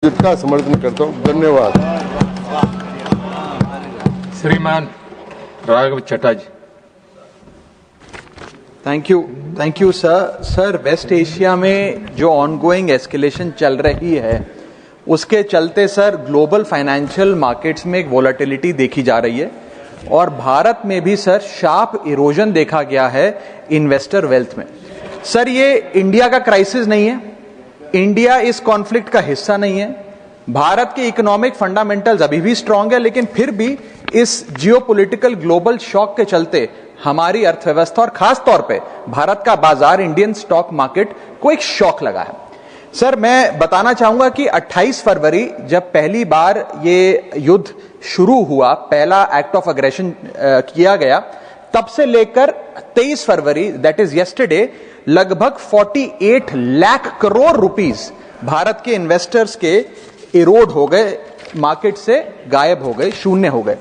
जितना समर्थन करता हूँ। धन्यवाद। श्रीमान Raghav Chadha ji. Thank you sir. West Asia में जो ऑनगोइंग एस्केलेशन चल रही है उसके चलते सर ग्लोबल फाइनेंशियल मार्केट्स में एक वोलेटिलिटी देखी जा रही है और भारत में भी सर शार्प इरोजन देखा गया है इन्वेस्टर वेल्थ में। सर ये इंडिया का क्राइसिस नहीं है, इंडिया इस कॉन्फ्लिक्ट का हिस्सा नहीं है, भारत के इकोनॉमिक फंडामेंटल्स अभी भी स्ट्रांग है, लेकिन फिर भी इस जियोपॉलिटिकल ग्लोबल शॉक के चलते हमारी अर्थव्यवस्था और खास तौर पे भारत का बाजार इंडियन स्टॉक मार्केट को एक शॉक लगा है। सर मैं बताना चाहूंगा कि 28 फरवरी जब पहली बार ये युद्ध शुरू हुआ, पहला एक्ट ऑफ अग्रेशन किया गया, तब से लेकर 23 फरवरी दैट इज यस्टरडे लगभग 48 लाख करोड़ रुपीस भारत के इन्वेस्टर्स के इरोड हो गए, मार्केट से गायब हो गए, शून्य हो गए।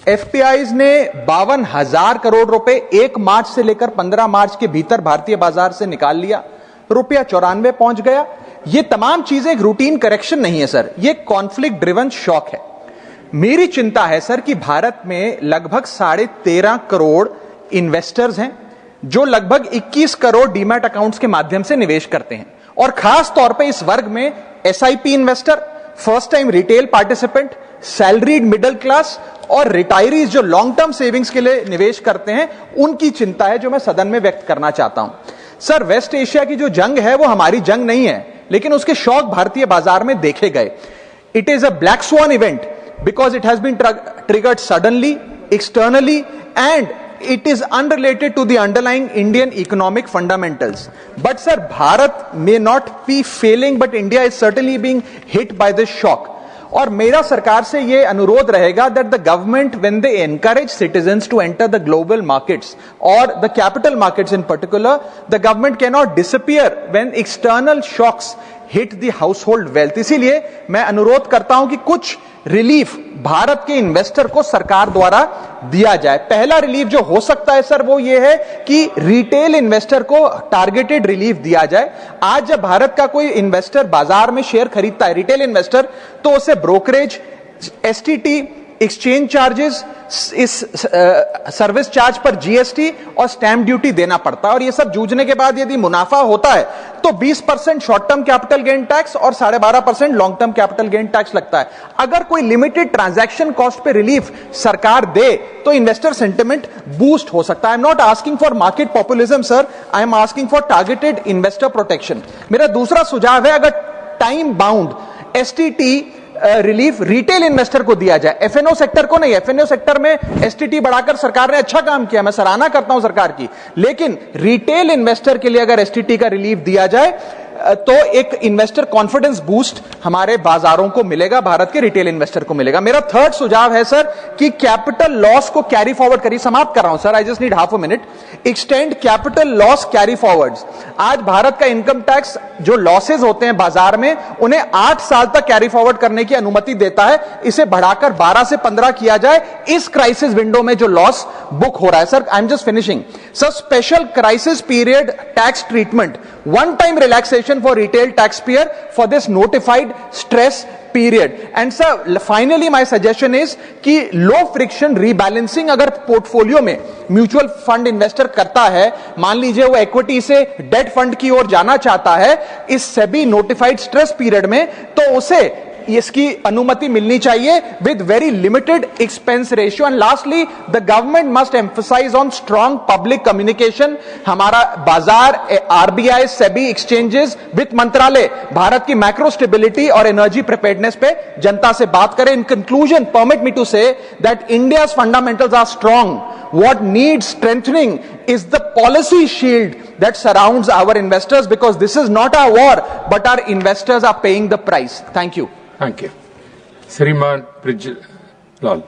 एफपीआईज ने 52,000 करोड़ रुपए 1 मार्च से लेकर 15 मार्च के भीतर भारतीय बाजार से निकाल लिया, रुपया 94 पहुंच गया। ये तमाम चीजें एक रूटीन करेक्शन नहीं है सर, ये कॉन्फ्लिक्ट ड्रिवन शॉक है। मेरी चिंता है सर कि भारत में लगभग 13.5 करोड़ इन्वेस्टर्स हैं जो लगभग 21 करोड़ डीमैट अकाउंट्स के माध्यम से निवेश करते हैं और खास तौर पे इस वर्ग में SIP investor, first time retail participant, salaried middle class और रिटायरीज जो लॉन्ग टर्म सेविंग्स के लिए निवेश करते हैं, उनकी चिंता है जो मैं सदन में व्यक्त करना चाहता हूं। सर वेस्ट एशिया की जो जंग है वो हमारी जंग नहीं है, लेकिन उसके शॉक भारतीय बाजार में देखे गए। It is a black swan event because it has been triggered suddenly, externally, and it is unrelated to the underlying Indian economic fundamentals. But sir, Bharat may not be failing, but India is certainly being hit by this shock. और मेरा सरकार से ये अनुरोध रहेगा that the government, when they encourage citizens to enter the global markets or the capital markets in particular, the government cannot disappear when external shocks hit the household wealth. इसीलिए मैं अनुरोध करता हूं कि कुछ रिलीफ भारत के इन्वेस्टर को सरकार द्वारा दिया जाए। पहला रिलीफ जो हो सकता है सर वो ये है कि रिटेल इन्वेस्टर को टारगेटेड रिलीफ दिया जाए। आज जब भारत का कोई इन्वेस्टर बाजार में शेयर खरीदता है, रिटेल इन्वेस्टर, तो उसे ब्रोकरेज, एसटीटी, एक्सचेंज चार्जेस, इस सर्विस चार्ज पर जीएसटी और स्टैंप ड्यूटी देना पड़ता है और ये सब जूझने के बाद यदि मुनाफा होता है तो 20% short term capital gain tax और 12.5% long term capital gain tax लगता है। अगर कोई लिमिटेड ट्रांजैक्शन कॉस्ट पे रिलीफ सरकार दे तो इन्वेस्टर सेंटिमेंट बूस्ट हो सकता है। I am not asking for market populism sir, I am asking for targeted investor protection. मेरा दूसरा सुझाव है अगर time bound STT relief retail investor को दिया जाए, एफएनओ सेक्टर को नहीं। एफएनओ सेक्टर में एसटीटी बढ़ाकर सरकार ने अच्छा काम किया, मैं सराहना करता हूं सरकार की, लेकिन रिटेल इन्वेस्टर के लिए अगर एसटीटी का रिलीफ दिया जाए तो एक इन्वेस्टर कॉन्फिडेंस बूस्ट हमारे बाजारों को मिलेगा, भारत के रिटेल इन्वेस्टर को मिलेगा। मेरा थर्ड सुझाव है सर कि कैपिटल लॉस को कैरी फॉरवर्ड करिए। समाप्त कर रहा हूं sir, I just need half a minute. Extend capital loss carry forwards. आज भारत का इनकम टैक्स जो लॉसेज होते हैं बाजार में उन्हें 8 साल तक कैरी फॉरवर्ड करने की अनुमति देता है, इसे बढ़ाकर 12 से 15 किया जाए इस क्राइसिस विंडो में जो लॉस बुक हो रहा है। Sir I am just finishing sir, special crisis period tax treatment, one time relaxation for retail taxpayer for this notified stress period. And sir, finally my suggestion is कि low friction rebalancing अगर portfolio में mutual fund investor करता है, मान लीजिए वो equity से date fund की ओर जाना चाहता है इस सेबी नोटिफाइड स्ट्रेस पीरियड में, तो उसे इसकी अनुमति मिलनी चाहिए with very limited expense ratio. And lastly the government must emphasise on strong public communication. हमारा बाजार, आरबीआई, सेबी, एक्सचेंजेस, वित्त मंत्रालय भारत की मैक्रो स्टेबिलिटी और एनर्जी प्रिपेयर्डनेस पे जनता से बात करें। In conclusion permit me to say that India's fundamentals are strong, what needs strengthening is the policy shield that surrounds our investors, because this is not our war but our investors are paying the price. Thank you. Thank you. Shriman Brijlal.